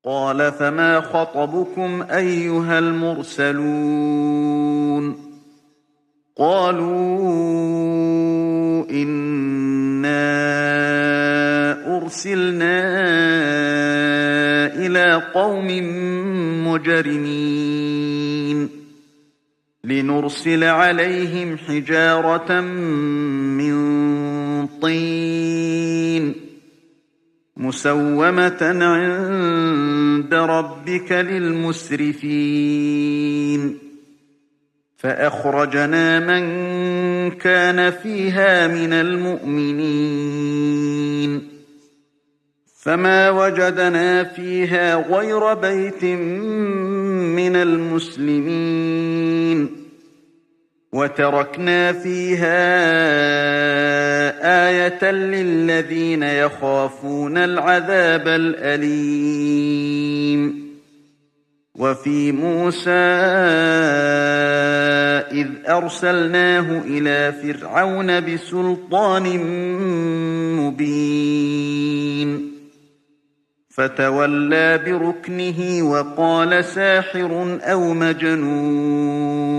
قال فما خطبكم أيها المرسلون قالوا إنا أرسلنا إلى قوم مجرمين لنرسل عليهم حجارة من طين مسومة عند ربك للمسرفين فأخرجنا من كان فيها من المؤمنين فما وجدنا فيها غير بيت من المسلمين وتركنا فيها آية للذين يخافون العذاب الأليم وفي موسى إذ أرسلناه إلى فرعون بسلطان مبين فتولى بركنه وقال ساحر أو مجنون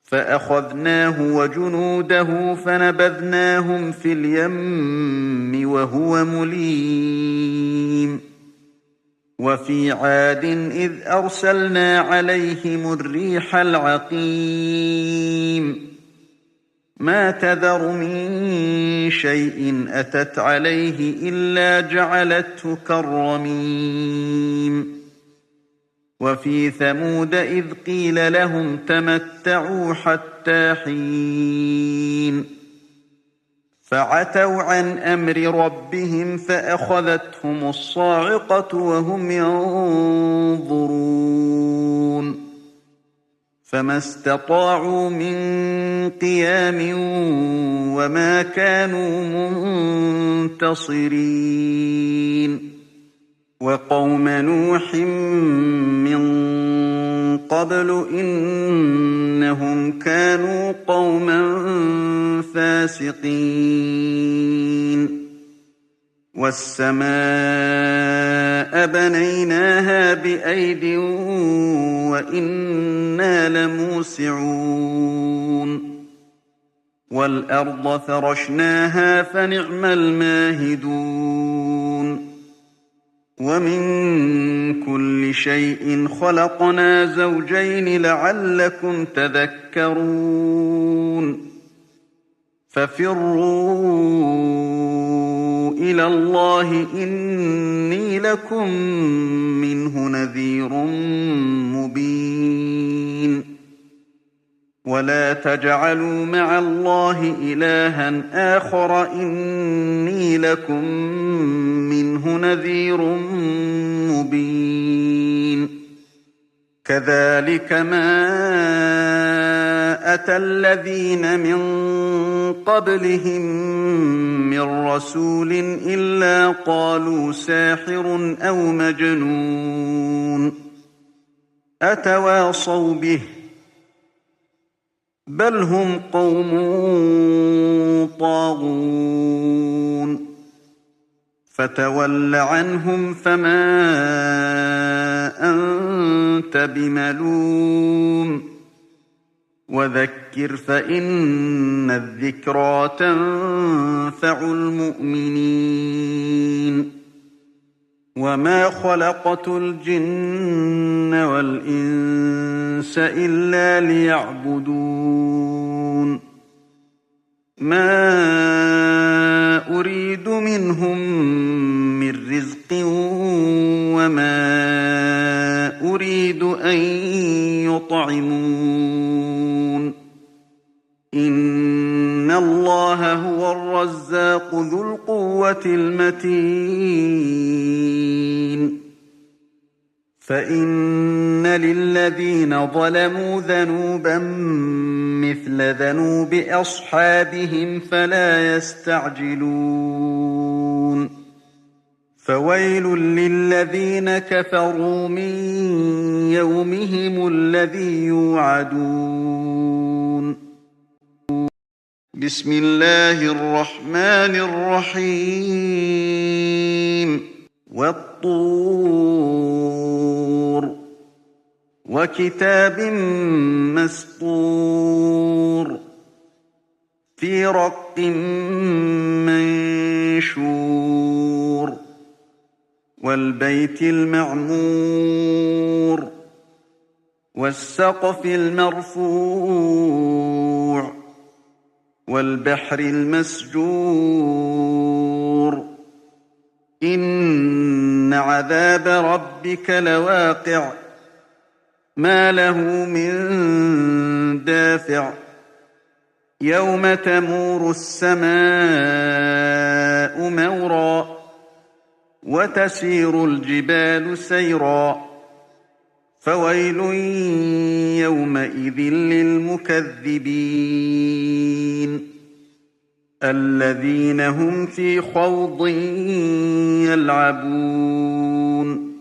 فأخذناه وجنوده فنبذناهم في اليم وهو مليم وفي عاد إذ أرسلنا عليهم الريح العقيم ما تذر من شيء أتت عليه إلا جعلته كالرميم وفي ثمود إذ قيل لهم تمتعوا حتى حين فعتوا عن أمر ربهم فأخذتهم الصاعقة وهم ينظرون فما استطاعوا من قيام وما كانوا منتصرين وقوم نوح من قبل إنهم كانوا قوما فاسقين والسماء بنيناها بأيد وإنا لموسعون والأرض فرشناها فنعم الماهدون ومن كل شيء خلقنا زوجين لعلكم تذكرون ففروا إلى الله إني لكم منه نذير مبين ولا تجعلوا مع الله إلها آخر إني لكم منه نذير مبين كذلك ما أتى الذين من قبلهم من رسول إلا قالوا ساحر أو مجنون أتواصوا به بل هم قوم طاغون فتول عنهم فما أنت بملوم وذكر فإن الذكرى تنفع المؤمنين وما خلقت الجن والإنس إلا ليعبدون ما أريد منهم من رزق وما أريد أن يطعمون إن الله هو الرزاق ذو القوة المتين فإن للذين ظلموا ذنوبا مثل ذنوب أصحابهم فلا يستعجلون فويل للذين كفروا من يومهم الذي يوعدون بسم الله الرحمن الرحيم وَالطُّورِ وَكِتَابٍ مَّسْطُورٍ فِي رَقٍّ مَّنشُورٍ وَالْبَيْتِ الْمَعْمُورِ وَالسَّقْفِ الْمَرْفُوعِ وَالْبَحْرِ الْمَسْجُورِ إِنَّ عَذَابَ رَبِّكَ لَوَاقِعٌ مَا لَهُ مِن دَافِعٍ يَوْمَ تَمُورُ السَّمَاءُ مَوْرًا وَتَسِيرُ الْجِبَالُ سَيْرًا فَوَيْلٌ يَوْمَئِذٍ لِّلْمُكَذِّبِينَ الَّذِينَ هُمْ فِي خَوْضٍ يَلْعَبُونَ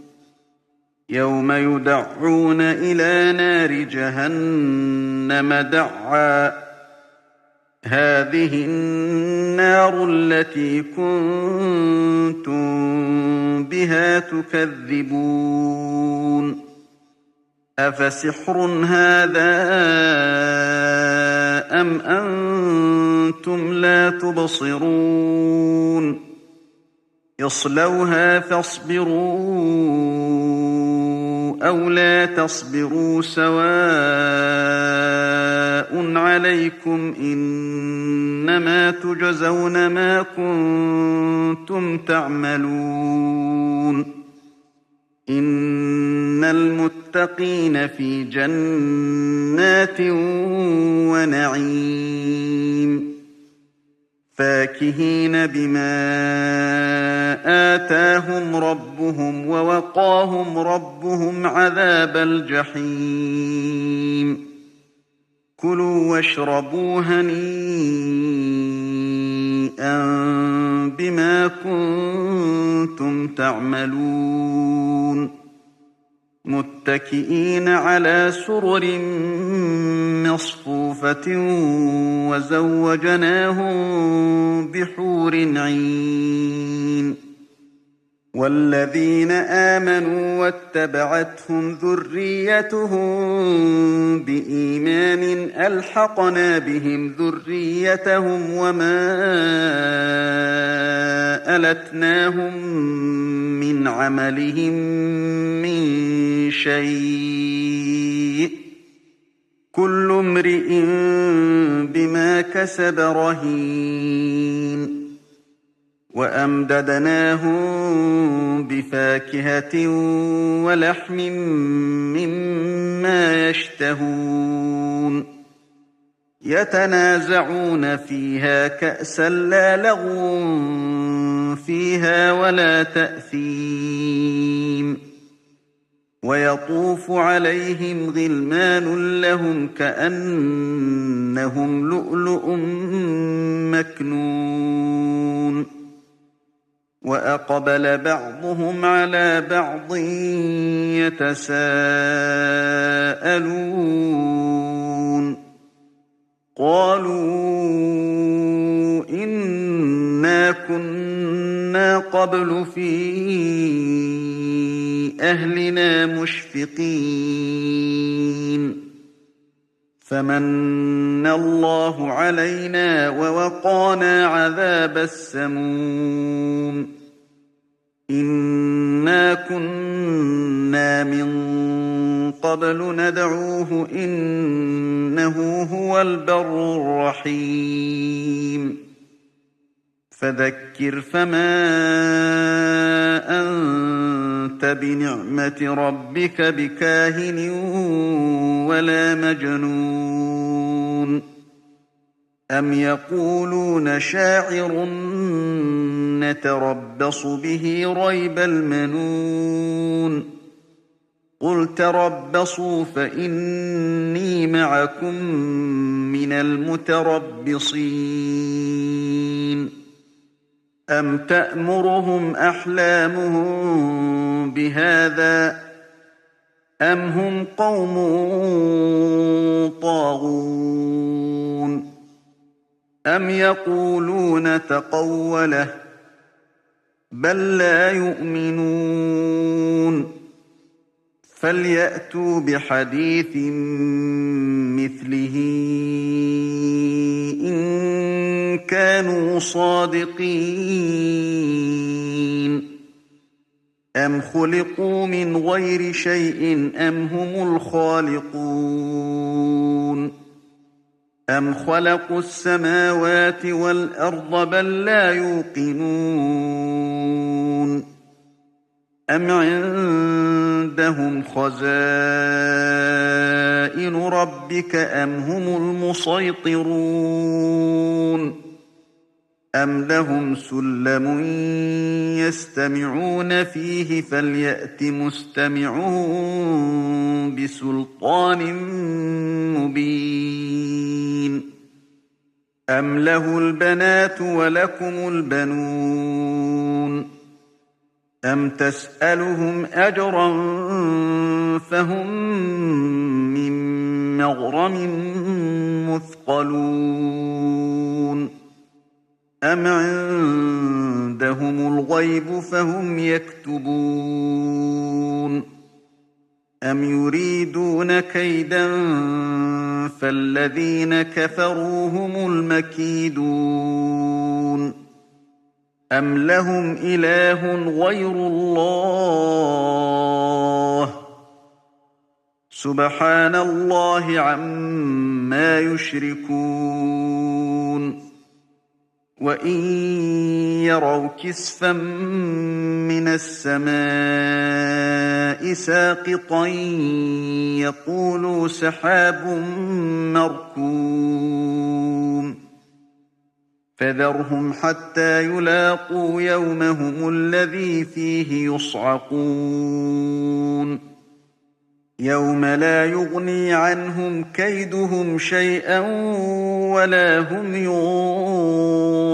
يَوْمَ يُدَعُّونَ إِلَىٰ نَارِ جَهَنَّمَ دَعًّا هَٰذِهِ النَّارُ الَّتِي كُنتُم بِهَا تُكَذِّبُونَ أَفَسِحْرٌ هَٰذَا أَمْ أَنتُمْ لَا تُبْصِرُونَ اصْلَوْهَا فَاصْبِرُوا أَوْ لَا تَصْبِرُوا سَوَاءٌ عَلَيْكُمْ إِنَّمَا تُجْزَوْنَ مَا كُنتُمْ تَعْمَلُونَ إِنَّ الْمُتَّقِينَ فِي جَنَّاتٍ وَنَعِيمٍ فَاكِهِينَ بِمَا آتَاهُمْ رَبُّهُمْ وَوَقَاهُمْ رَبُّهُمْ عَذَابَ الْجَحِيمِ كُلُوا وَاشْرَبُوا هَنِيئًا بِمَا كُنتُمْ تعملون مُتَّكِئِينَ عَلَىٰ سُرُرٍ مَّصْفُوفَةٍ وَزَوَّجْنَاهُم بِحُورٍ عِينٍ وَالَّذِينَ آمَنُوا وَاتَّبَعَتْهُمْ ذُرِّيَّتُهُم بِإِيمَانٍ أَلْحَقْنَا بِهِمْ ذُرِّيَّتَهُمْ وَمَا أَلَتْنَاهُم مِّنْ عَمَلِهِم مِّن شَيْءٍ ۚ كُلُّ امْرِئٍ بِمَا كَسَبَ رَهِينٌ وَأَمْدَدْنَاهُم بِفَاكِهَةٍ وَلَحْمٍ مِّمَّا يَشْتَهُونَ يَتَنَازَعُونَ فِيهَا كَأْسًا لَّا لَغْوٌ فِيهَا وَلَا تَأْثِيمٌ وَيَطُوفُ عَلَيْهِمْ غِلْمَانٌ لَّهُمْ كَأَنَّهُمْ لُؤْلُؤٌ مَّكْنُونٌ وَأَقْبَلَ بَعْضُهُمْ عَلَىٰ بَعْضٍ يَتَسَاءَلُونَ قَالُوا إِنَّا كُنَّا قَبْلُ فِي أَهْلِنَا مُشْفِقِينَ فَمَنَّ اللَّهُ عَلَيْنَا وَوَقَانَا عَذَابَ السَّمُومِ إِنَّا كُنَّا مِن قَبْلُ نَدْعُوهُ ۖ إِنَّهُ هُوَ الْبَرُّ الرَّحِيمُ فَذَكِّرْ فَمَا أَنتَ بِنِعْمَةِ رَبِّكَ بِكَاهِنٍ وَلَا مَجْنُونٍ أَمْ يَقُولُونَ شَاعِرٌ نَّتَرَبَّصُ بِهِ رَيْبَ الْمَنُونِ قُلْ تَرَبَّصُوا فَإِنِّي مَعَكُم مِّنَ الْمُتَرَبِّصِينَ أَمْ تَأْمُرُهُمْ أَحْلَامُهُم بِهَٰذَا ۚ أَمْ هُمْ قَوْمٌ طَاغُونَ أَمْ يَقُولُونَ تَقَوَّلَهُ ۚ بل لا يؤمنون فليأتوا بحديث مثله إن كانوا صادقين أم خلقوا من غير شيء أم هم الخالقون أم خلقوا السماوات والأرض بل لا يوقنون أم عندهم خزائن ربك أم هم المسيطرون أم لهم سلم يستمعون فيه فليأت مستمعون بسلطان مبين أم له البنات ولكم البنون أم تسألهم أجرا فهم من مغرم مثقلون أم عندهم الغيب فهم يكتبون أم يريدون كيدا فالذين كفروا هم المكيدون أم لهم إله غير الله سبحان الله عما يشركون وإن يروا كسفا من السماء ساقطا يقولوا سحاب مركوم فذرهم حتى يلاقوا يومهم الذي فيه يصعقون يوم لا يغني عنهم كيدهم شيئا ولا هم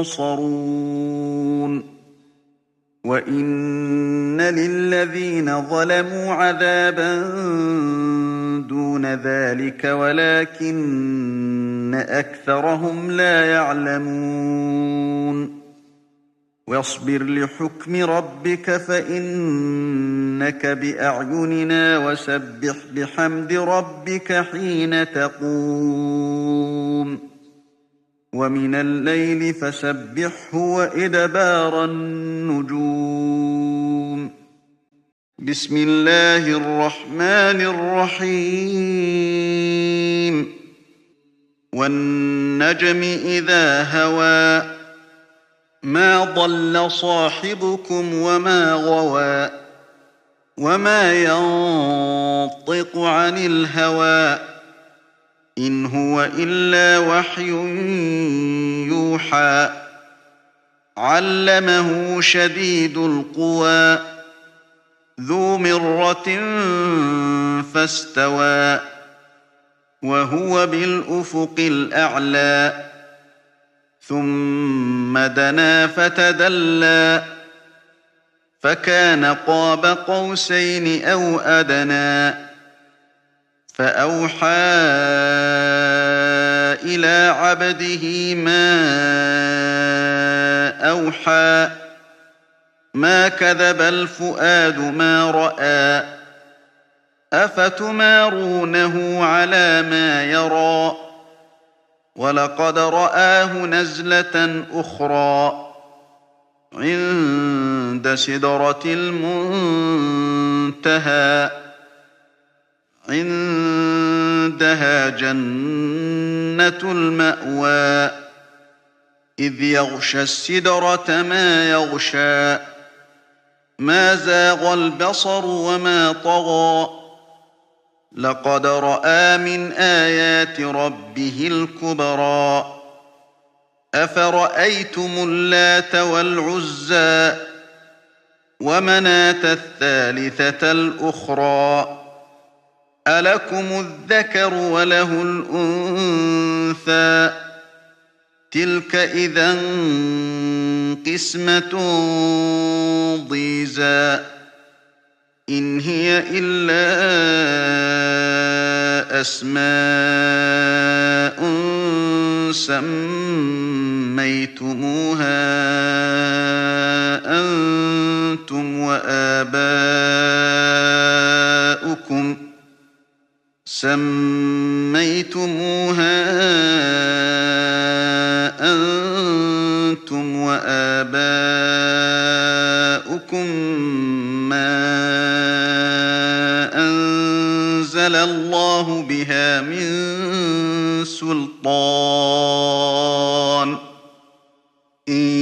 ينصرون وإن للذين ظلموا عذابا دون ذلك ولكن أكثرهم لا يعلمون واصبر لحكم ربك فإنك بأعيننا وسبح بحمد ربك حين تقوم ومن الليل فسبحه وإدبار النجوم بسم الله الرحمن الرحيم والنجم إذا هوى ما ضل صاحبكم وما غوى وما ينطق عن الهوى إن هو إلا وحي يوحى علمه شديد القوى ذو مرة فاستوى وهو بالأفق الأعلى ثم دنا فتدلى فكان قاب قوسين أو أدنى فأوحى إلى عبده ما أوحى ما كذب الفؤاد ما رأى أفتمارونه على ما يرى ولقد رآه نزلة أخرى عند سدرة المنتهى عندها جنة المأوى إذ يغشى السدرة ما يغشى ما زاغ البصر وما طغى لقد رأى من آيات ربه الكبرى أفرأيتم اللات والعزى ومناة الثالثة الأخرى ألكم الذكر وله الأنثى تلك إذا قسمة ضيزى إن هي إلا أسماء سميتموها أنتم أنتم وآباؤكم سميتموها أنتم وآباؤكم ما أنزل الله بها من سلطان إن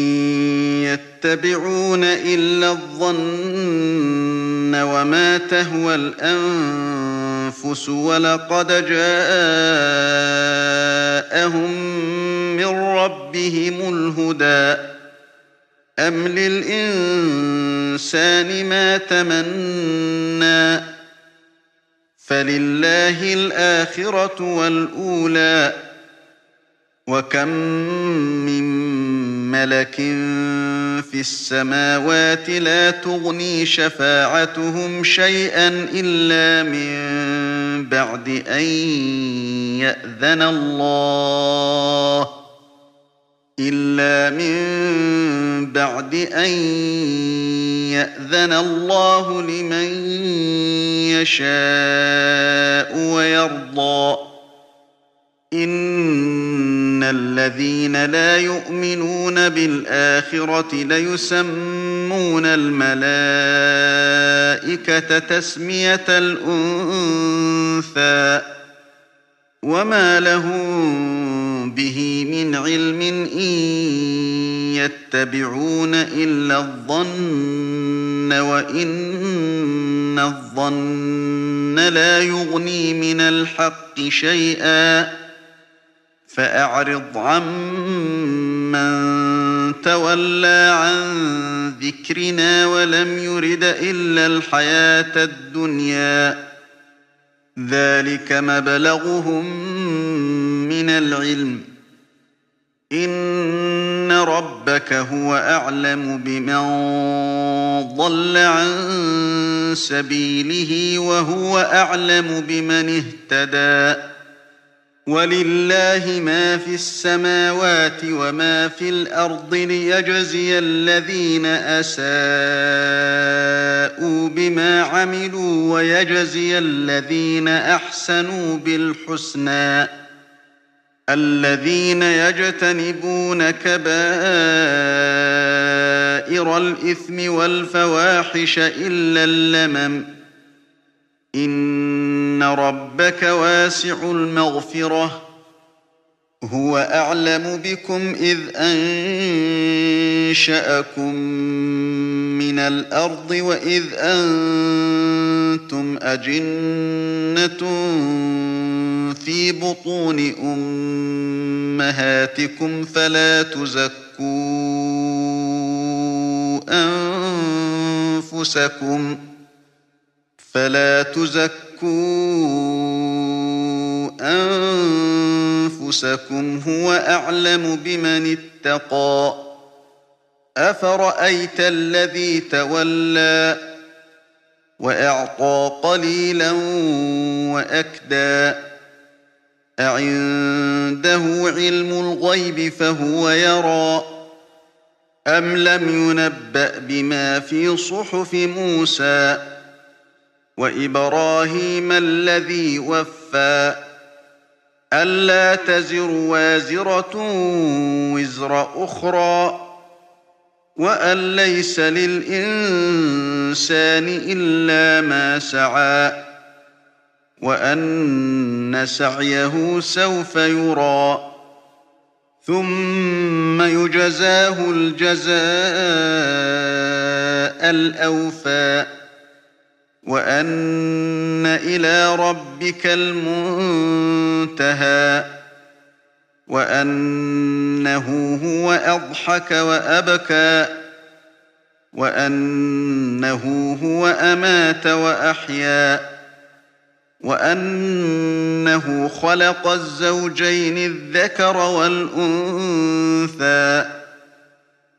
يتبعون إلا الظن وما تهوى الأنفس ولقد جاءهم من ربهم الهدى أم للإنسان ما تمنى فلله الآخرة والأولى وكم من ملك في السماوات لا تغني شفاعتهم شيئا إلا من بعد أن يأذن الله لمن يشاء ويرضى إن الذين لا يؤمنون بالآخرة ليسمون الملائكة تسمية الأنثى وما لهم به من علم إن يتبعون إلا الظن وإن الظن لا يغني من الحق شيئا فأعرض عمن تولى عن ذكرنا ولم يرد إلا الحياة الدنيا ذلك مبلغهم من العلم إن ربك هو أعلم بمن ضل عن سبيله وهو أعلم بمن اهتدى ولله ما في السماوات وما في الأرض ليجزي الذين أساءوا بما عملوا ويجزي الذين أحسنوا بالحسنى الذين يجتنبون كبائر الإثم والفواحش إلا اللمم إن ربك واسع المغفرة هو أعلم بكم إذ أنشأكم من الأرض وإذ أنتم أجنة في بطون أمهاتكم فلا تزكوا أنفسكم هو أعلم بمن اتقى أفرأيت الذي تولى وأعطى قليلا وأكدى أعنده علم الغيب فهو يرى أم لم ينبأ بما في صحف موسى وإبراهيم الذي وفى ألا تزر وازرة وزر أخرى وأن ليس للإنسان إلا ما سعى وأن سعيه سوف يرى ثم يجزاه الجزاء الأوفى وأن إلى ربك المنتهى وأنه هو أضحك وأبكى وأنه هو أمات وأحيا وأنه خلق الزوجين الذكر والأنثى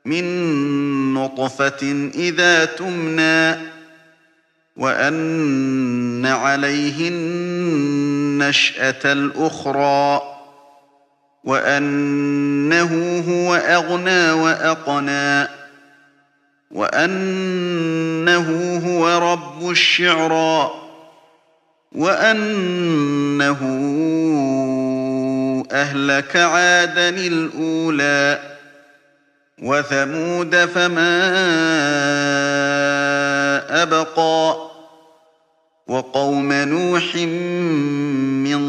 من نطفة إذا تمنى وأن عليه النشأة الأخرى وأنه هو أغنى وأقنى وأنه هو رب الشعرى وأنه أهلك عادا الأولى وثمود فما أبقى وقوم نوح من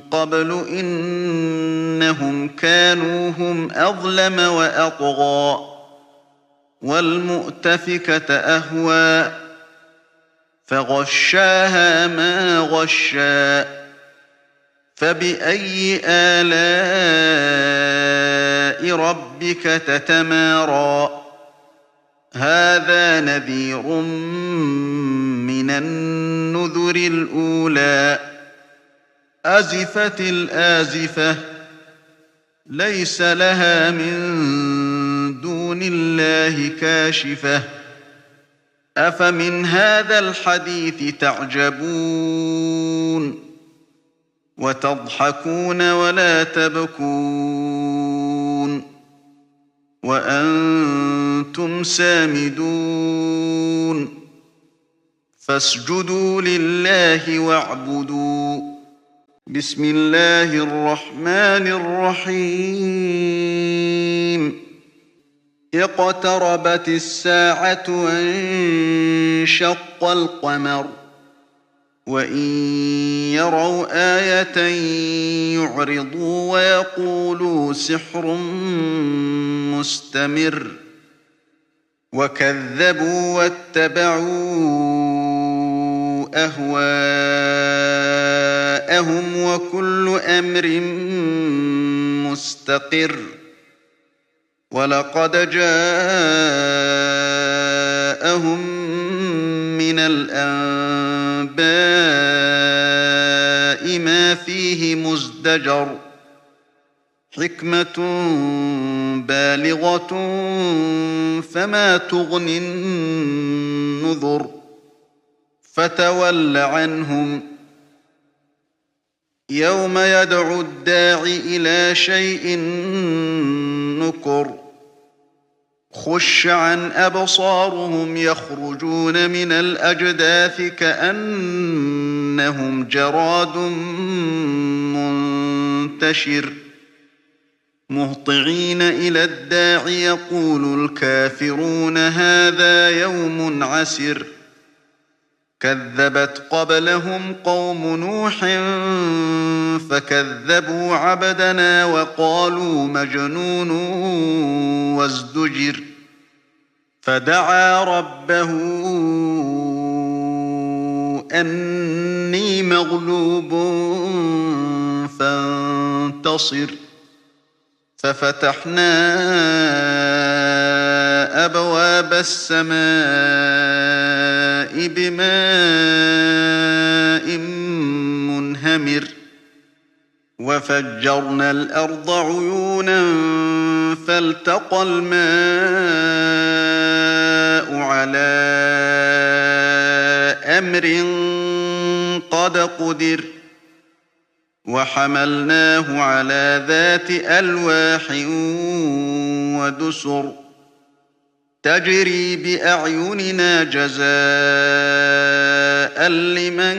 قبل إنهم كانوا هم أظلم وأطغى والمؤتفكة أهوى فغشاها ما غشى فبأي آلاء ربك تتمارى هذا نذير من النذر الأولى أزفت الآزفة ليس لها من دون الله كاشفة أفمن هذا الحديث تعجبون وتضحكون ولا تبكون وأنتم سامدون فاسجدوا لله واعبدوا بسم الله الرحمن الرحيم اقتربت الساعة وانشق القمر وإن يروا آية يعرضوا ويقولوا سحر مستمر وكذبوا واتبعوا أهواءهم وكل أمر مستقر ولقد جاءهم من الأنباء ما فيه مزدجر حكمة بالغة فما تغني النذر فتول عنهم يوم يدعو الداع إلى شيء نكر خش عن أبصارهم يخرجون من الأجداث كأنهم جراد منتشر مهطعين إلى الداع يقول الكافرون هذا يوم عسر كذبت قبلهم قوم نوح فكذبوا عبدنا وقالوا مجنون وازدجر فدعا ربه أني مغلوب فانتصر ففتحنا أبواب السماء بماء منهمر وفجرنا الأرض عيونا فالتقى الماء على أمر قد قدر وحملناه على ذات ألواح ودسر تجري بأعيننا جزاء لمن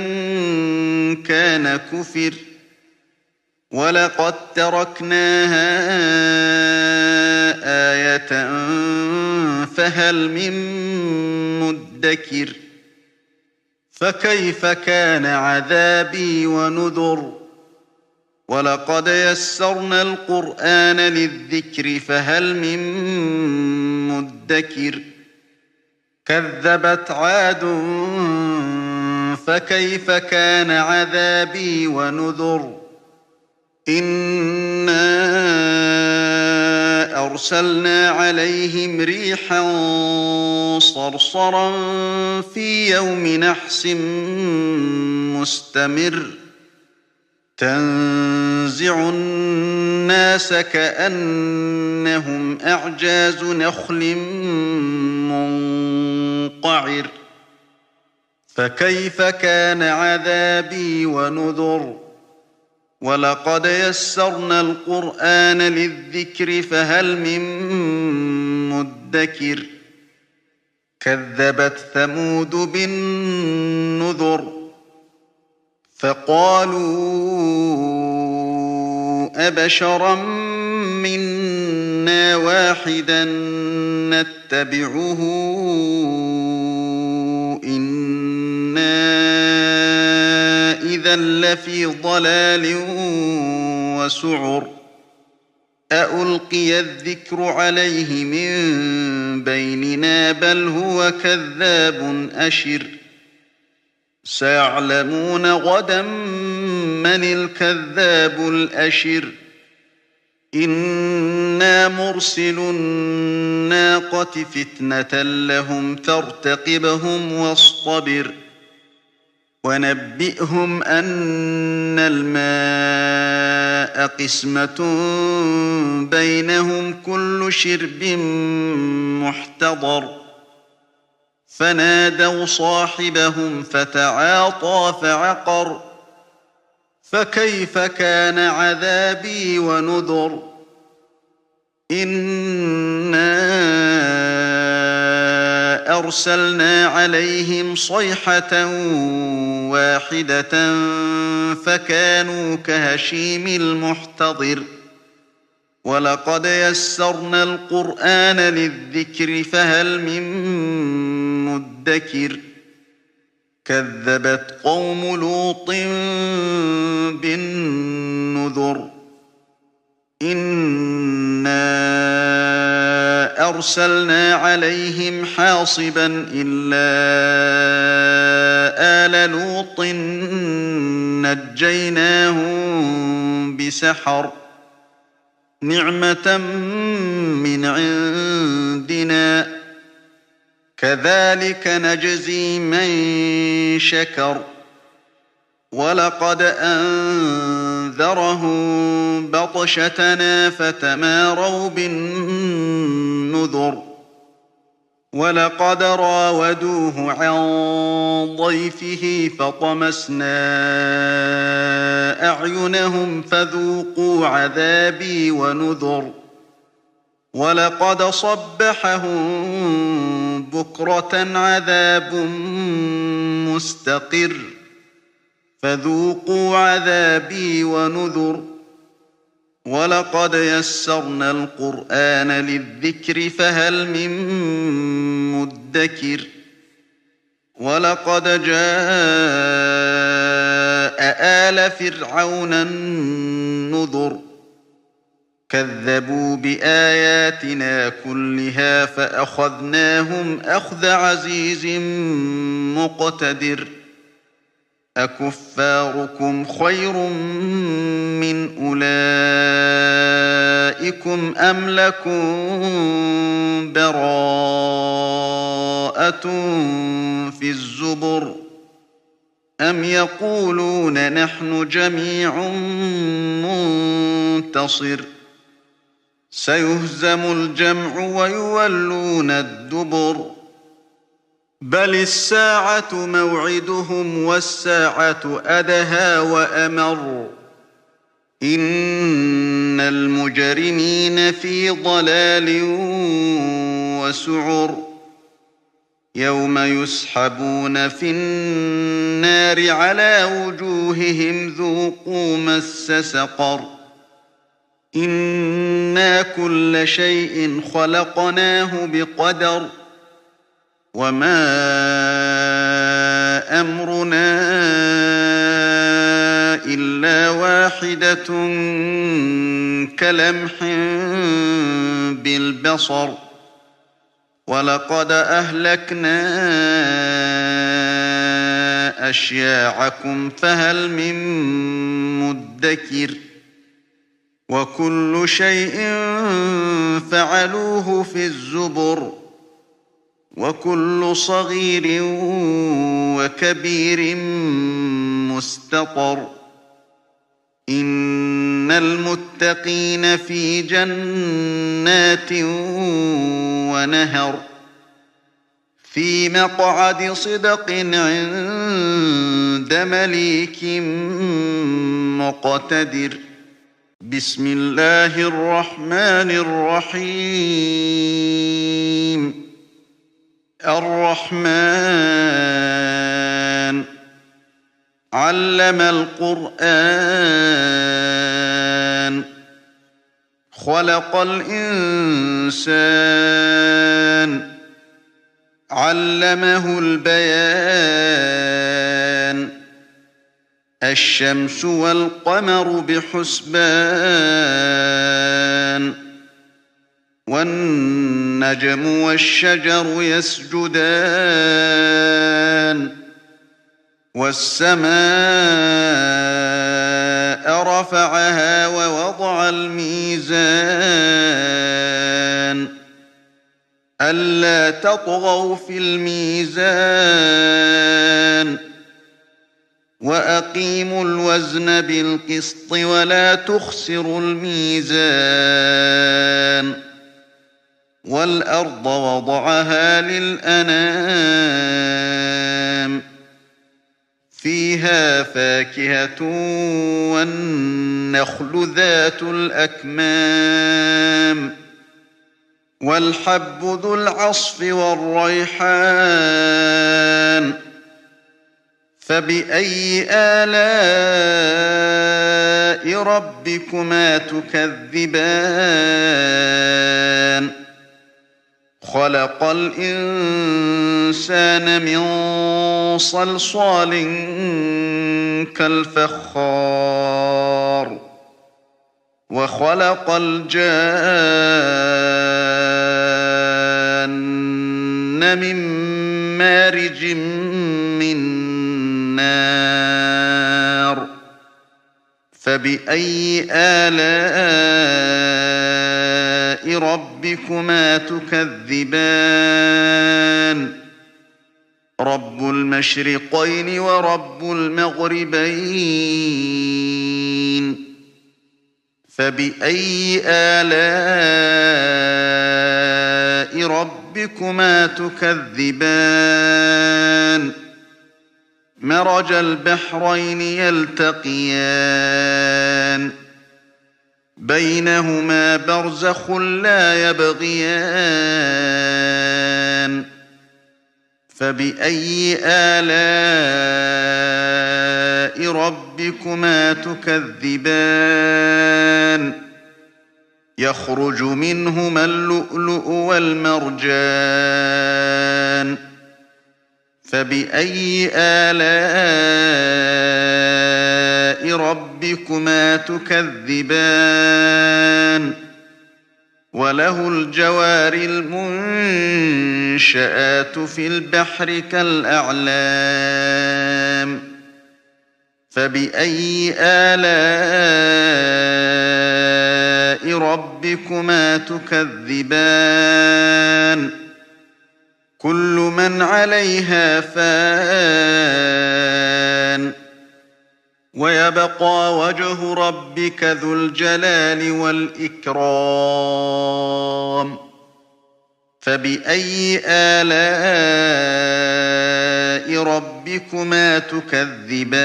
كان كفر ولقد تركناها آية فهل من مدكر فكيف كان عذابي ونذر ولقد يسرنا القرآن للذكر فهل من مدكر كذبت عاد فكيف كان عذابي ونذر إنا أرسلنا عليهم ريحا صرصرا في يوم نحس مستمر تنزع الناس كأنهم أعجاز نخل منقعر فكيف كان عذابي ونذر ولقد يسرنا القرآن للذكر فهل من مدكر كذبت ثمود بالنذر فقالوا أبشرا منا واحدا نتبعه إنا إذا لفي ضلال وسعر أألقي الذكر عليه من بيننا بل هو كذاب أشر سيعلمون غدا من الكذاب الأشر إنا مرسل الناقة فتنة لهم فارتقبهم واصطبر ونبئهم أن الماء قسمة بينهم كل شرب محتضر فنادوا صاحبهم فتعاطى فعقر فكيف كان عذابي ونذر إنا أرسلنا عليهم صيحة واحدة فكانوا كهشيم المحتضر ولقد يسرنا القرآن للذكر فهل من مدكر كذبت قوم لوط بالنذر إنا أرسلنا عليهم حاصبا إلا آل لوط نجيناهم بسحر نعمة من عندنا كذلك نجزي من شكر ولقد أنذرهم بطشتنا فتماروا بالنذر ولقد راودوه عن ضيفه فطمسنا أعينهم فذوقوا عذابي ونذر ولقد صبحهم بكرة عذاب مستقر فذوقوا عذابي ونذر ولقد يسرنا القرآن للذكر فهل من مدكر ولقد جاء آل فرعون النذر كذبوا بآياتنا كلها فأخذناهم أخذ عزيز مقتدر أكفاركم خير من أولئكم أم لكم براءة في الزبر أم يقولون نحن جميع منتصر سيهزم الجمع ويولون الدبر بل الساعة موعدهم والساعة أدهى وأمر إن المجرمين في ضلال وسعر يوم يسحبون في النار على وجوههم ذوقوا مس سقر إنا كل شيء خلقناه بقدر وما أمرنا إلا واحدة كلمح بالبصر ولقد أهلكنا أشياعكم فهل من مدكر وكل شيء فعلوه في الزبر وكل صغير وكبير مستطر إن المتقين في جنات ونهر في مقعد صدق عند مليك مقتدر بسم الله الرحمن الرحيم الرحمن علم القرآن خلق الإنسان علمه البيان الشمس والقمر بحسبان والنجم والشجر يسجدان والسماء رفعها ووضع الميزان ألا تطغوا في الميزان وأقيموا الوزن بالقسط ولا تخسروا الميزان والأرض وضعها للأنام فيها فاكهة والنخل ذات الأكمام والحب ذو العصف والريحان فبأي آلاء ربكما تكذبان خلق الإنسان من صلصال كالفخار وخلق الجان من مارج من نار فبأي آلاء ربكما تكذبان رب المشرقين ورب المغربين فبأي آلاء ربكما تكذبان مرج البحرين يلتقيان بينهما برزخ لا يبغيان فبأي آلاء ربكما تكذبان يخرج منهما اللؤلؤ والمرجان فبأي آلاء ربكما تكذبان وله الجوار المنشآت في البحر كالأعلام فبأي آلاء ربكما تكذبان كل من عليها فان ويبقى وجه ربك ذو الجلال والإكرام فبأي آلاء ربكما تكذبان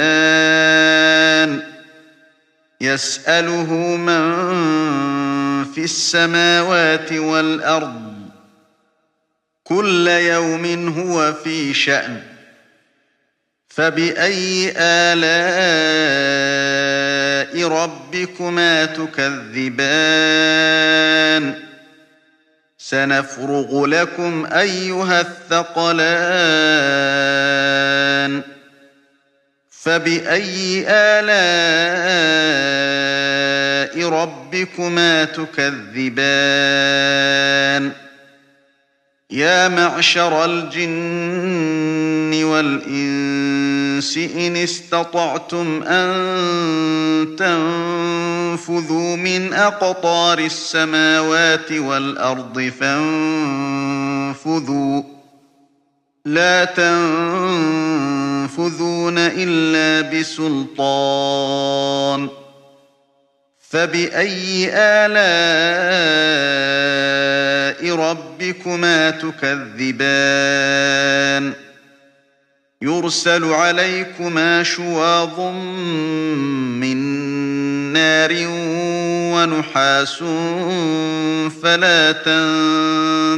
يسأله من في السماوات والأرض كل يوم هو في شأن فبأي آلاء ربكما تكذبان سنفرغ لكم أيها الثقلان فبأي آلاء ربكما تكذبان يا معشر الجن والإنس إن استطعتم أن تنفذوا من أقطار السماوات والأرض فانفذوا لا تنفذون إلا بسلطان فبأي آلاء ربكما تكذبان يرسل عليكما شواظ من نار ونحاس فلا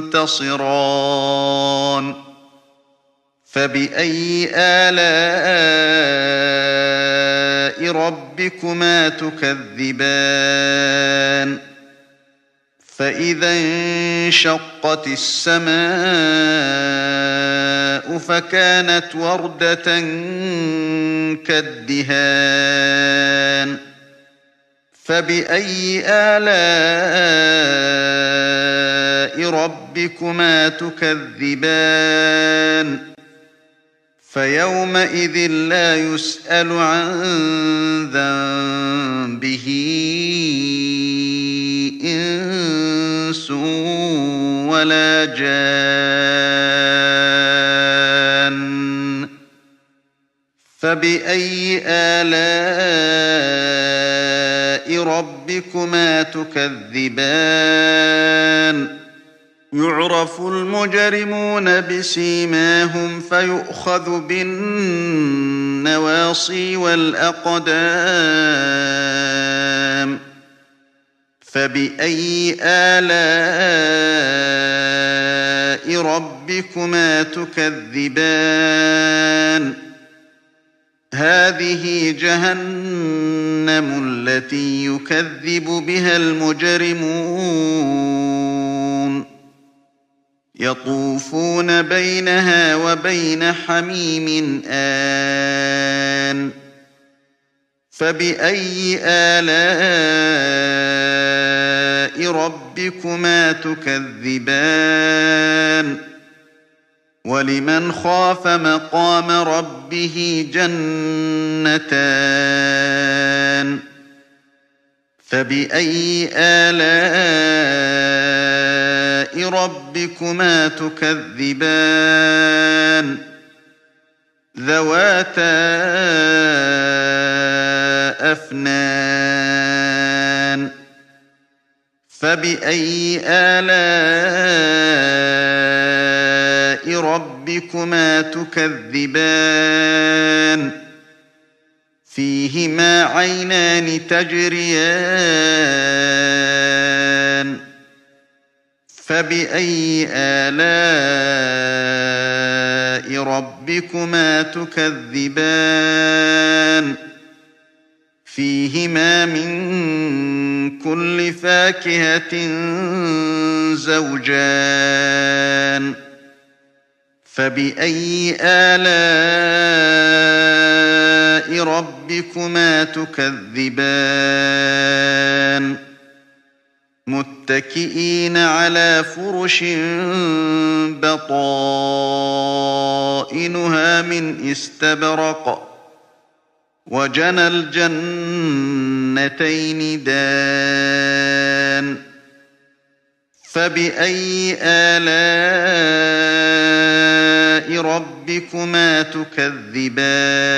تنتصران فبأي آلاء ربكما تكذبان فإذا انشقت السماء فكانت وردة كالدهان فبأي آلاء ربكما تكذبان فيومئذ لا يسأل عن ذنبه إنس ولا جان فبأي آلاء ربكما تكذبان يعرف المجرمون بسيماهم فيؤخذ بالنواصي والأقدام فبأي آلاء ربكما تكذبان هذه جهنم التي يكذب بها المجرمون يطوفون بينها وبين حميم آن فبأي آلاء ربكما تكذبان ولمن خاف مقام ربه جنتان فبأي آلاء ربكما تكذبان ذواتا أفنان فبأي آلاء ربكما تكذبان فيهما عينان تجريان فبأي آلاء ربكما تكذبان فيهما من كل فاكهة زوجان فبأي آلاء ربكما تكذبان متكئين على فرش بطائنها من استبرق وجنى الجنتين دان فبأي آلاء ربكما تكذبان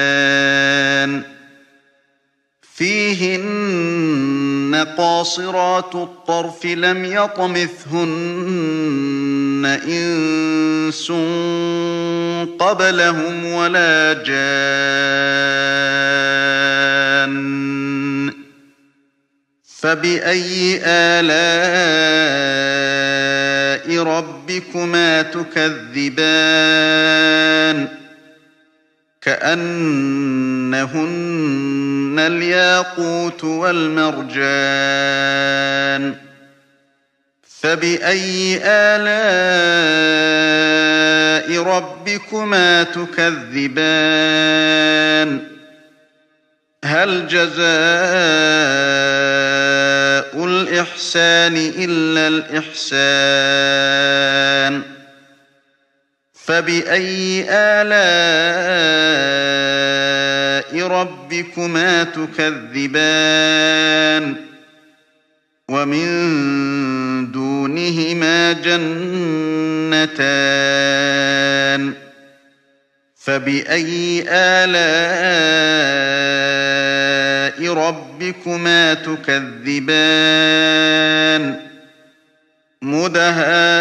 فيهن قاصرات الطرف لم يطمثهن إنس قبلهم ولا جان فبأي آلاء ربكما تكذبان كأنهن الياقوت والمرجان فبأي آلاء ربكما تكذبان هل جزاء الإحسان إلا الإحسان فبأي آلاء ربكما تكذبان ومن دونهما جنتان فبأي آلاء ربكما تكذبان مدهامتان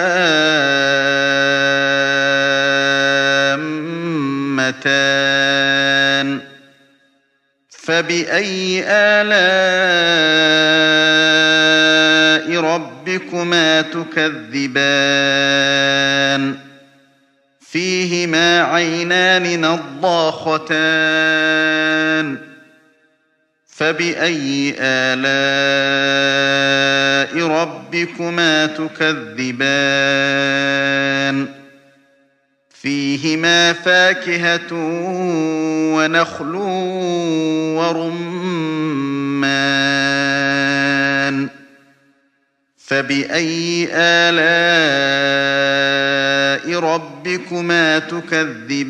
فبأي آلاء ربكما تكذبان فيهما عينان نضاختان فبأي آلاء ربكما تكذبان فيهما فاكهة ونخل ورمان فبأي آلاء ربكما تكذبان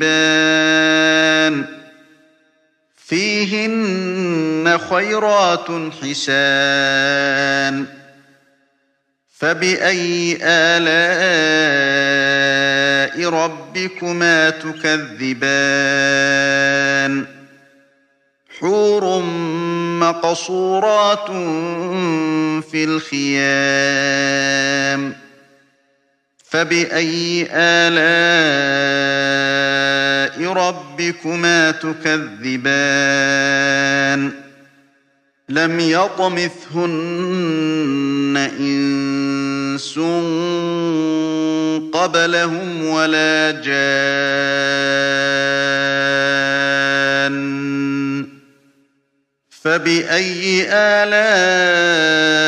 فيهن خيرات حسان فبأي آلاء ربكما تكذبان حور مقصورات في الخيام فبأي آلاء ربكما تكذبان لم يطمثهن إنس قبلهم ولا جان فبأي آلاء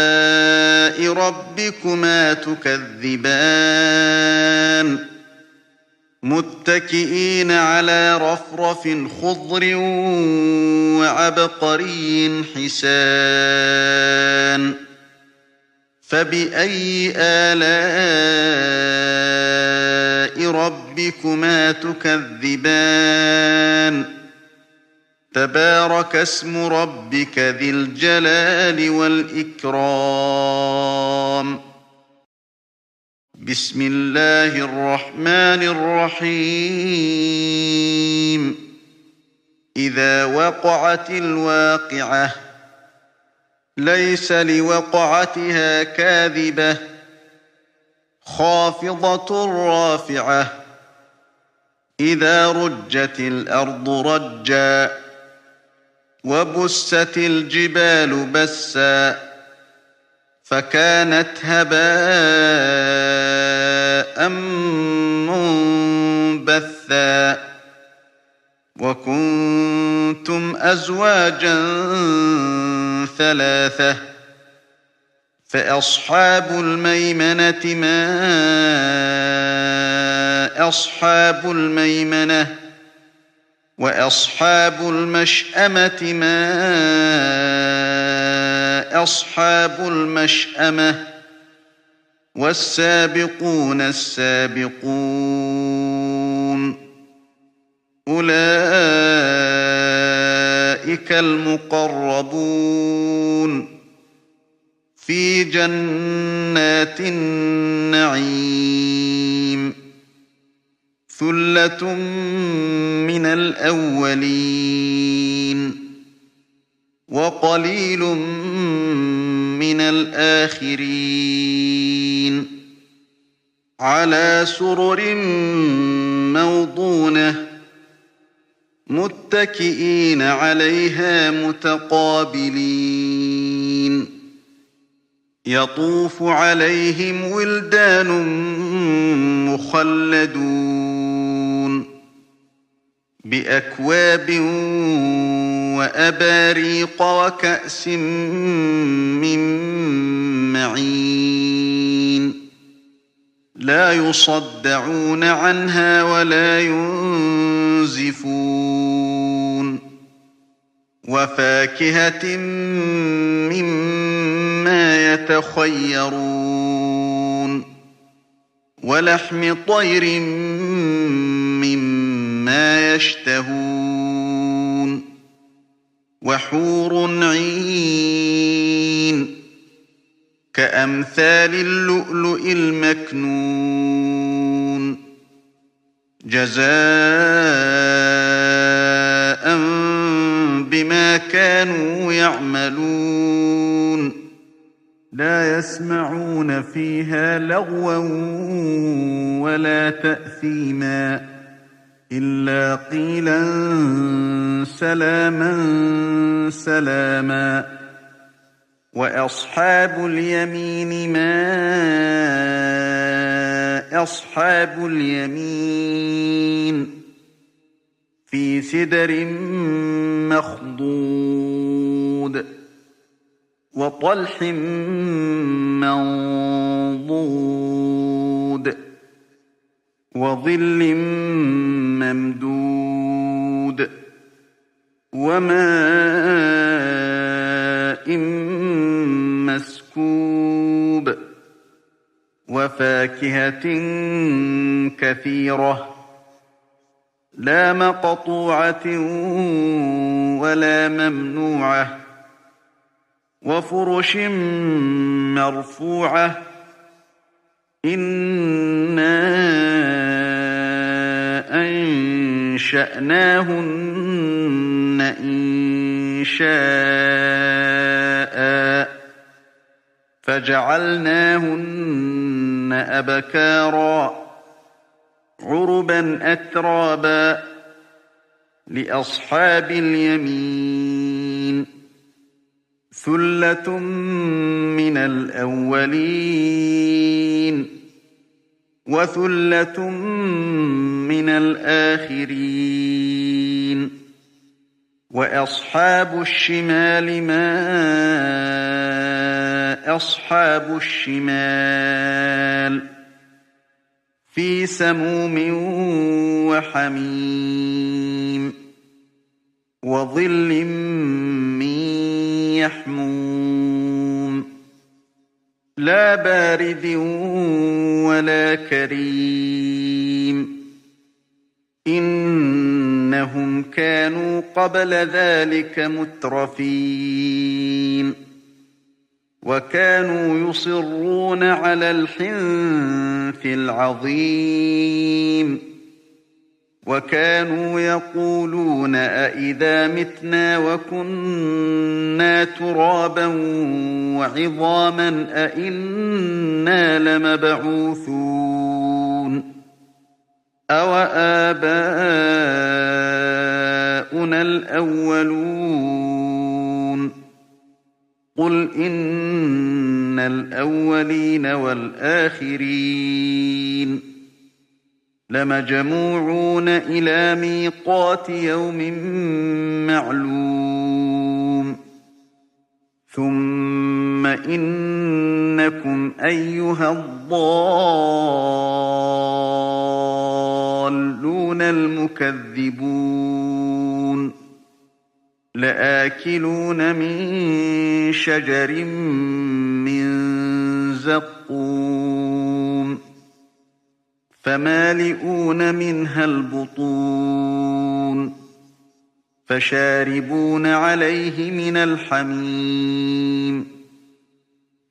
ربكما تكذبان متكئين على رفرف خضر وعبقري حسان فبأي آلاء ربكما تكذبان تبارك اسم ربك ذي الجلال والإكرام بسم الله الرحمن الرحيم إذا وقعت الواقعة ليس لوقعتها كاذبة خافضة رافعة إذا رجت الأرض رجا وبست الجبال بسا فكانت هباء منبثا وكنتم أزواجا ثلاثة فأصحاب الميمنة ما أصحاب الميمنة وأصحاب المشأمة ما أصحاب المشأمة والسابقون السابقون أولئك المقربون في جنات النعيم ثلة من الأولين وقليل من الآخرين على سرر موضونة متكئين عليها متقابلين يطوف عليهم ولدان مخلدون بأكواب وأباريق وكأس من معين لا يصدعون عنها ولا ينزفون وفاكهة مما يتخيرون ولحم طير مما يشتهون وحور عين كأمثال اللؤلؤ المكنون جزاء بما كانوا يعملون لا يسمعون فيها لغوا ولا تأثيما إلا قيلا سلاما سلاما وأصحاب اليمين ما أصحاب اليمين في سدر مخضود وطلح منضود وظل ممدود وماء مسكوب وفاكهة كثيرة لا مقطوعة ولا ممنوعة وفرش مرفوعة إنا أنشأناهن إنشاء فجعلناهن أبكارا عربا أترابا لأصحاب اليمين ثلة من الأولين وثلة من الآخرين وأصحاب الشمال ما أصحاب الشمال في سموم وحميم وظل من يحموم لا بارد ولا كريم إنهم كانوا قبل ذلك مترفين وكانوا يصرون على الحنث العظيم وكانوا يقولون أئذا متنا وكنا ترابا وعظاما أئنا لمبعوثون أوآباؤنا الأولون قل إن الأولين والآخرين لمجموعون إلى ميقات يوم معلوم ثم إنكم أيها الضالون المكذبون لآكلون من شجر من زقوم فمالئون منها البطون فشاربون عليه من الحميم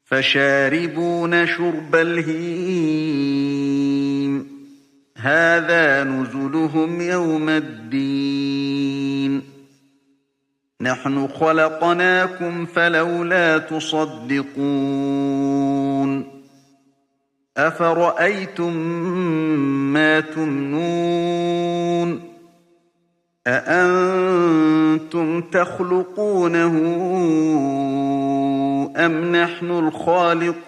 فشاربون شرب الهيم هذا نزلهم يوم الدين نحن خلقناكم فلولا تصدقون أفرأيتم ما تمنون أأنتم تخلقونه أم نحن الخالقون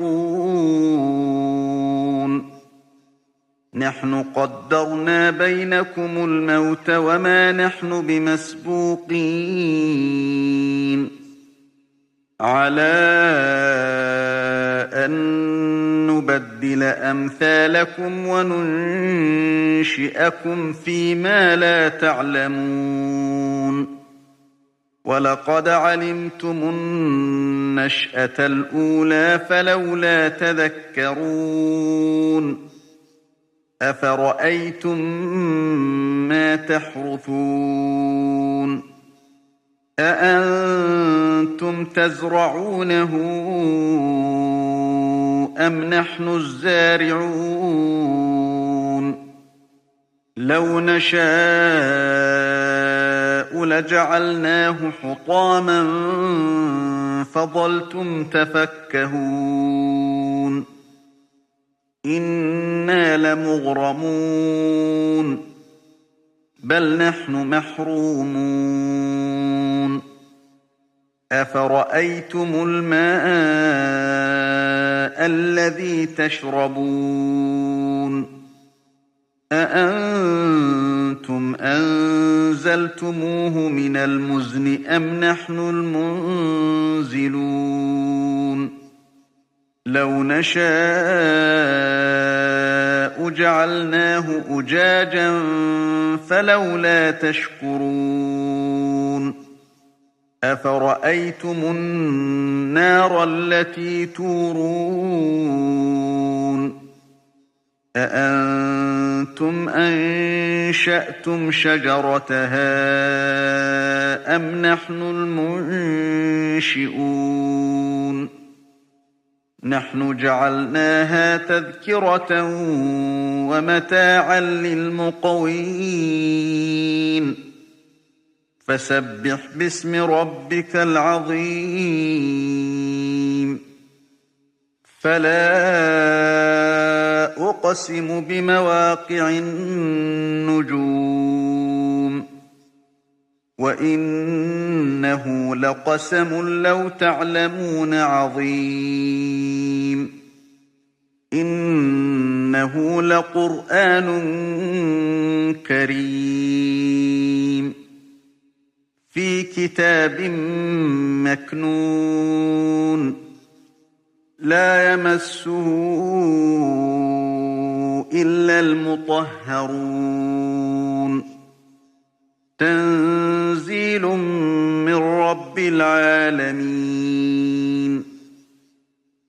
نحن قدرنا بينكم الموت وما نحن بمسبوقين على أن نبدل أمثالكم وننشئكم فيما لا تعلمون ولقد علمتم النشأة الأولى فلولا تذكرون أفرأيتم ما تحرثون أأنتم تزرعونه أم نحن الزارعون لو نشاء لجعلناه حطاما فظلتم تفكهون إنا لمغرمون بل نحن محرومون أفرأيتم الماء الذي تشربون أأنتم أنزلتموه من المزن أم نحن المنزلون لو نشاء جعلناه أجاجا فلولا تشكرون أفرأيتم النار التي تورون أأنتم أنشأتم شجرتها أم نحن المنشئون نحن جعلناها تذكرة ومتاعا للمقوين فسبح باسم ربك العظيم فلا أقسم بمواقع النجوم وإنه لقسم لو تعلمون عظيم إنه لقرآن كريم في كتاب مكنون لا يمسه إلا المطهرون تنزيل من رب العالمين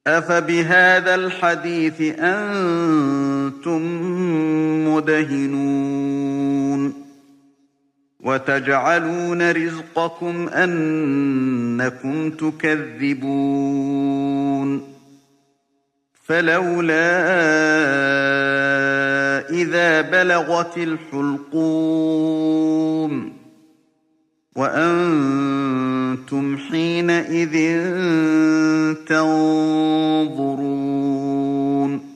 أفبهذا الحديث أنتم مدهنون وتجعلون رزقكم أنكم تكذبون فلولا إذا بلغت الحلقوم وأنتم حينئذ تنظرون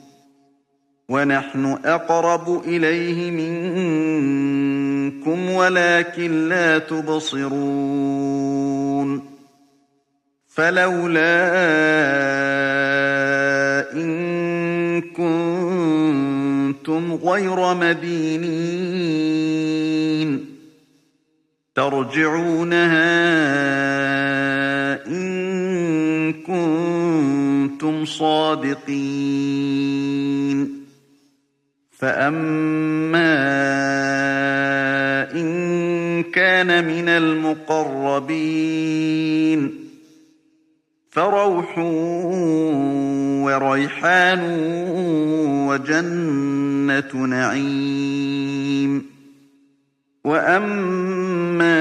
ونحن أقرب إليه منكم ولكن لا تبصرون فلولا إن كنتم غير مدينين ترجعونها إن كنتم صادقين فأما إن كان من المقربين فروح وريحان وجنة نعيم وأما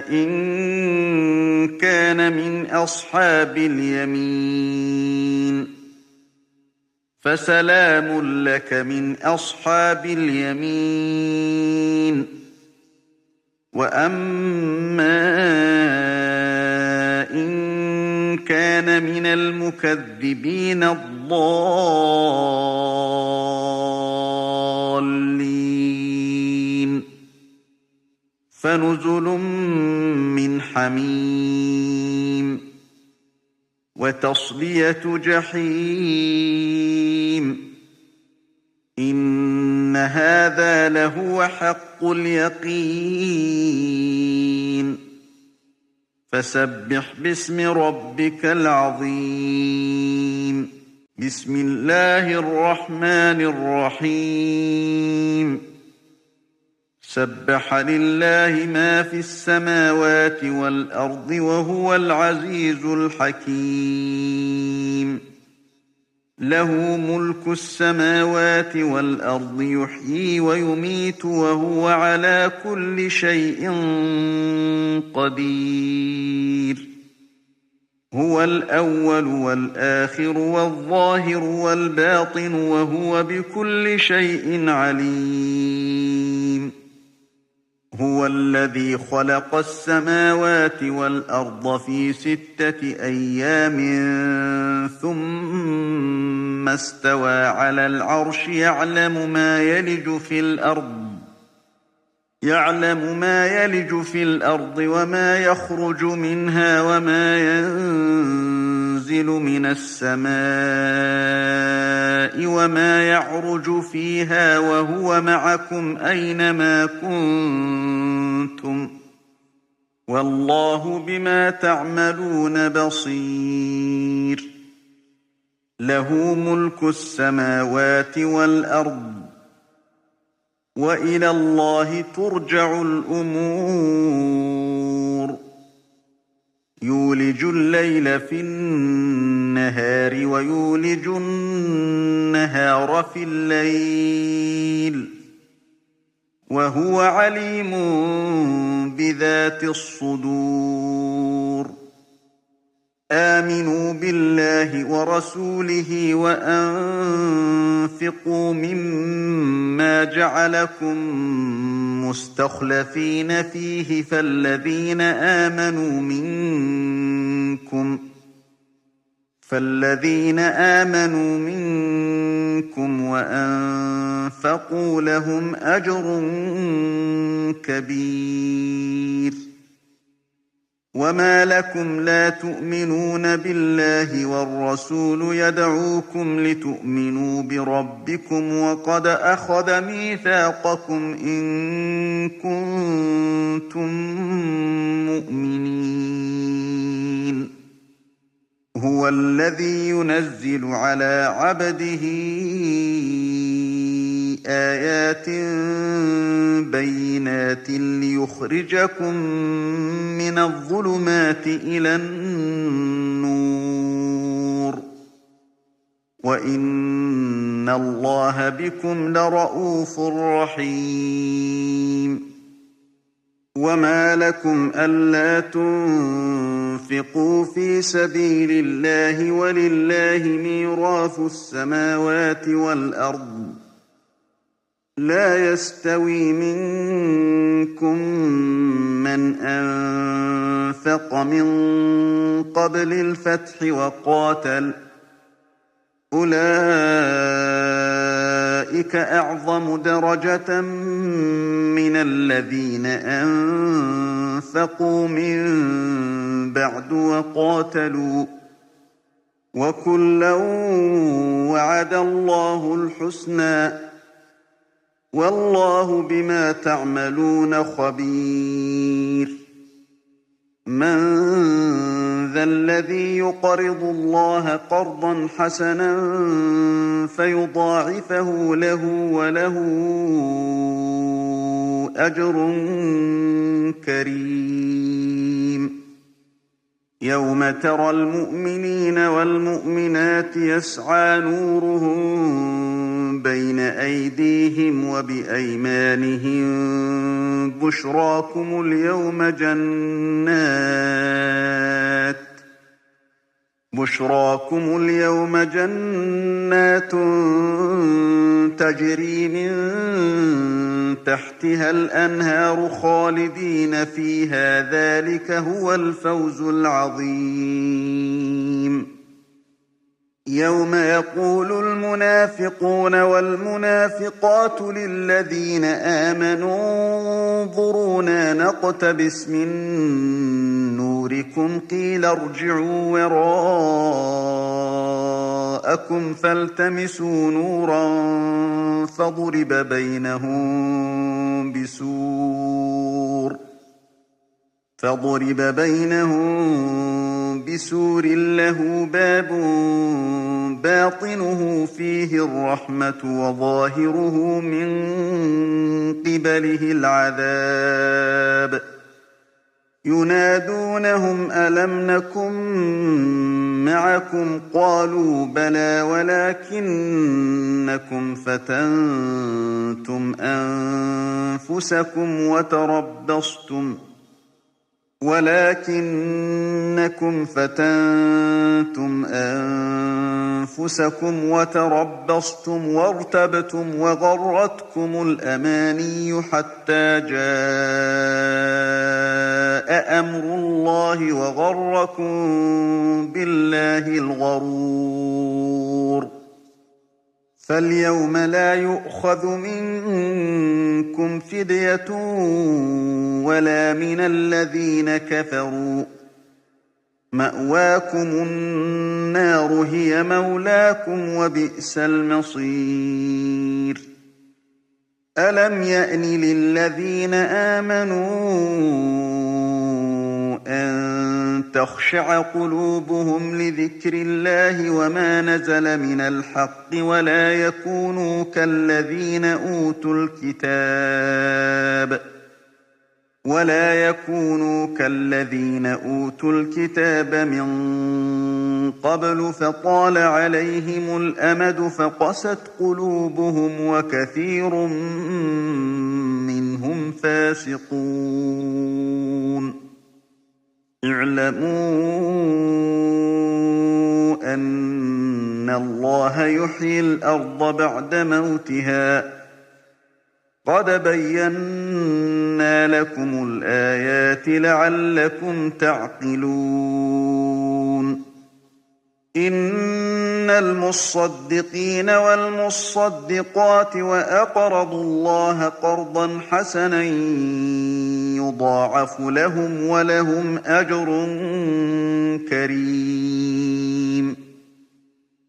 إن كان من أصحاب اليمين فسلام لك من أصحاب اليمين وأما إن كان من المكذبين الضالين فنزل من حميم وتصلية جحيم إن هذا لهو حق اليقين فسبح باسم ربك العظيم بسم الله الرحمن الرحيم سبح لله ما في السماوات والأرض وهو العزيز الحكيم له ملك السماوات والأرض يحيي ويميت وهو على كل شيء قدير هو الأول والآخر والظاهر والباطن وهو بكل شيء عليم هو الذي خلق السماوات والأرض في 6 أيام ثم استوى على العرش يعلم ما يلج في الأرض وما يخرج منها وما ينزل من السماء وما يعرج فيها وهو معكم أينما كنتم والله بما تعملون بصير له ملك السماوات والأرض وإلى الله ترجع الأمور يولج الليل في النهار ويولج النهار في الليل وهو عليم بذات الصدور آمنوا بالله ورسوله وأنفقوا مما جعلكم مستخلفين فيه فالذين آمنوا منكم وأنفقوا لهم أجر كبير وما لكم لا تؤمنون بالله والرسول يدعوكم لتؤمنوا بربكم وقد أخذ ميثاقكم إن كنتم مؤمنين هو الذي ينزل على عبده آيات بينات ليخرجكم من الظلمات إلى النور وإن الله بكم لرءوف رحيم وما لكم ألا تنفقوا في سبيل الله ولله ميراث السماوات والأرض لا يستوي منكم من أنفق من قبل الفتح وقاتل أولئك أعظم درجة من الذين أنفقوا من بعد وقاتلوا وكلا وعد الله الحسنى والله بما تعملون خبير من ذا الذي يقرض الله قرضا حسنا فيضاعفه له وله أجر كريم يوم ترى المؤمنين والمؤمنات يسعى نورهم بين أيديهم وبأيمانهم بشراكم اليوم جنات تجري من تحتها الأنهار خالدين فيها ذلك هو الفوز العظيم يوم يقول المنافقون والمنافقات للذين آمنوا انظرونا نقتبس من نوركم قيل ارجعوا وراءكم فالتمسوا نورا فضرب بينهم بسور له باب باطنه فيه الرحمة وظاهره من قبله العذاب ينادونهم ألم نكن معكم قالوا بلى ولكنكم فتنتم أنفسكم وتربصتم وارتبتم وغرتكم الأماني حتى جاء أمر الله وغركم بالله الغرور فاليوم لا يؤخذ منكم فدية ولا من الذين كفروا مأواكم النار هي مولاكم وبئس المصير ألم يأن للذين آمنوا أن تخشع قلوبهم لذكر الله وما نزل من الحق ولا يكونوا كالذين أوتوا الكتاب من قبل فطال عليهم الأمد فقست قلوبهم وكثير منهم فاسقون اعلموا أن الله يحيي الأرض بعد موتها قد بينا لكم الآيات لعلكم تعقلون إن المصدقين والمصدقات وأقرضوا الله قرضا حسنا يضاعف لهم ولهم أجر كريم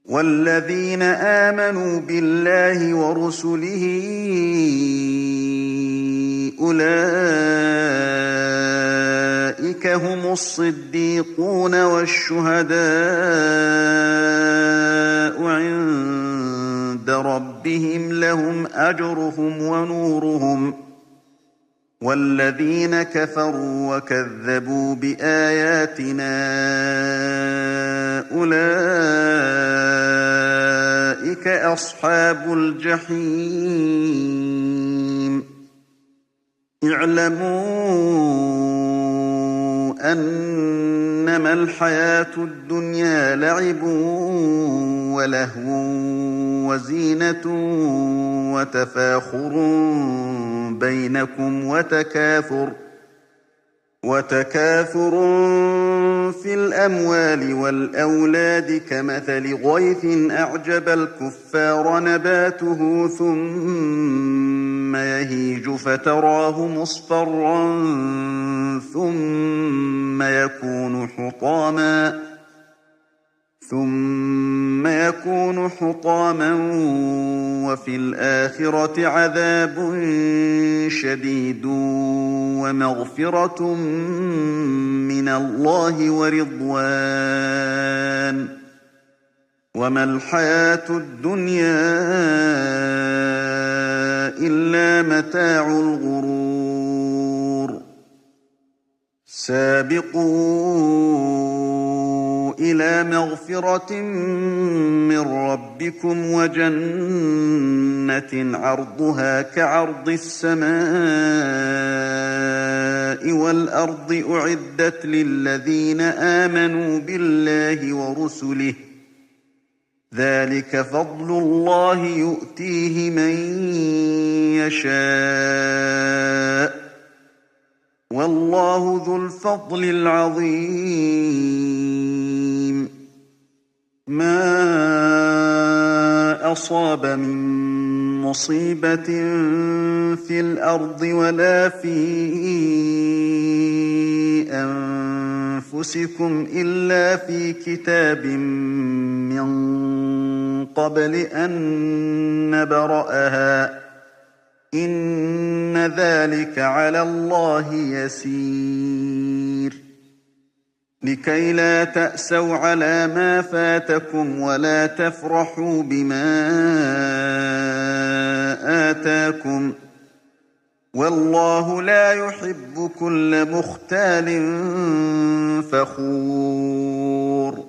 والذين آمنوا بالله ورسله أولئك هم الصديقون والشهداء عند ربهم لهم أجرهم ونورهم والذين كفروا وكذبوا بآياتنا أولئك أصحاب الجحيم اعلموا أنما الحياة الدنيا لعب ولهو وزينة وتفاخر بينكم وتكاثر في الأموال والأولاد كمثل غيث أعجب الكفار نباته ثم يهيج فتراه مصفرا ثم يكون حطاما وفي الآخرة عذاب شديد ومغفرة من الله ورضوان وما الحياة الدنيا إلا متاع الغرور سابقوا إلى مغفرة من ربكم وجنة عرضها كعرض السماء والأرض أعدت للذين آمنوا بالله ورسله ذلك فضل الله يؤتيه من يشاء والله ذو الفضل العظيم ما أصاب من مصيبة في الأرض ولا في أنفسكم إلا في كتاب من قبل أن نبرأها إن ذلك على الله يسير لكي لا تأسوا على ما فاتكم ولا تفرحوا بما آتاكم والله لا يحب كل مختال فخور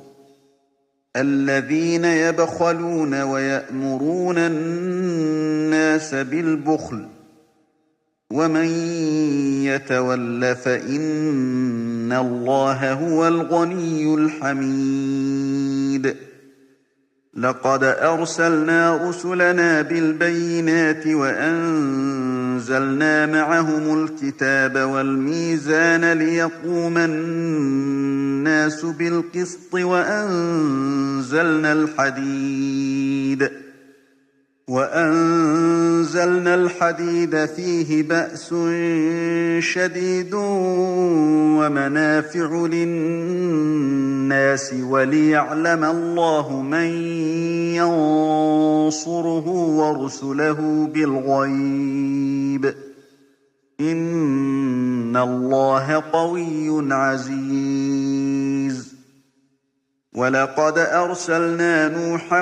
الذين يبخلون ويأمرون الناس بالبخل ومن يتول فإن الله هو الغني الحميد لقد أرسلنا رسلنا بالبينات وأنزلنا معهم الكتاب والميزان ليقوم الناس بالقسط وأنزلنا الحديد وأنزلنا الحديد فيه بأس شديد ومنافع للناس وليعلم الله من ينصره ورسله بالغيب إن الله قوي عزيز ولقد أرسلنا نوحا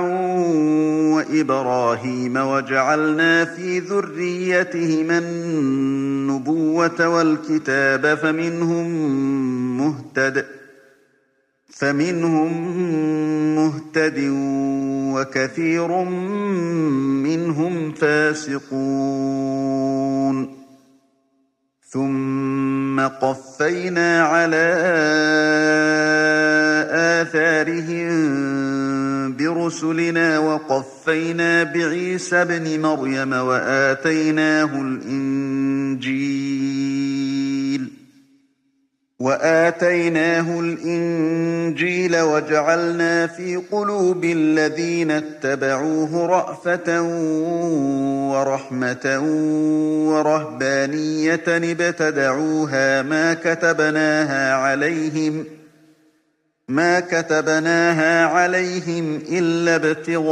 وإبراهيم وجعلنا في ذريتهما النبوة والكتاب فمنهم مهتد وكثير منهم فاسقون ثم قفينا على آثارهم برسلنا وقفينا بعيسى ابن مريم وآتيناه الإنجيل وجعلنا في قلوب الذين اتبعوه رأفة ورحمة ورهبانية ابتدعوها ما كتبناها عليهم إلا ابتغاء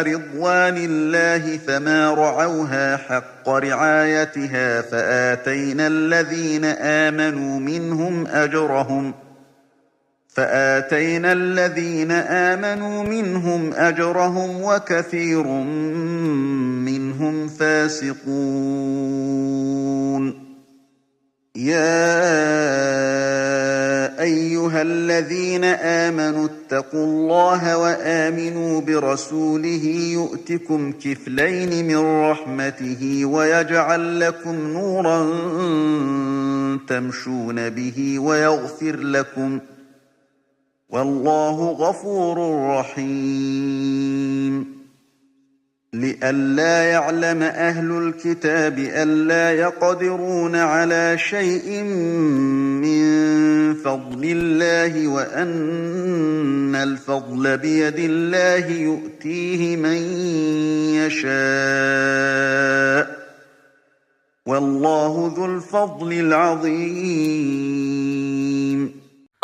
رضوان الله فما رعوها حق رعايتها فآتينا الذين آمنوا منهم أجرهم وكثير منهم فاسقون يا أيها الذين آمنوا اتقوا الله وآمنوا برسوله يؤتكم كفلين من رحمته ويجعل لكم نورا تمشون به ويغفر لكم والله غفور رحيم لئلا يعلم أهل الكتاب ألا يقدرون على شيء من فضل الله وأن الفضل بيد الله يؤتيه من يشاء والله ذو الفضل العظيم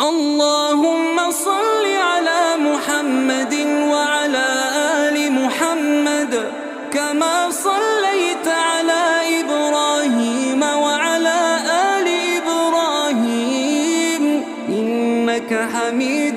اللهم صل على محمد وعلى آل محمد كما صليت على إبراهيم وعلى آل إبراهيم إنك حميد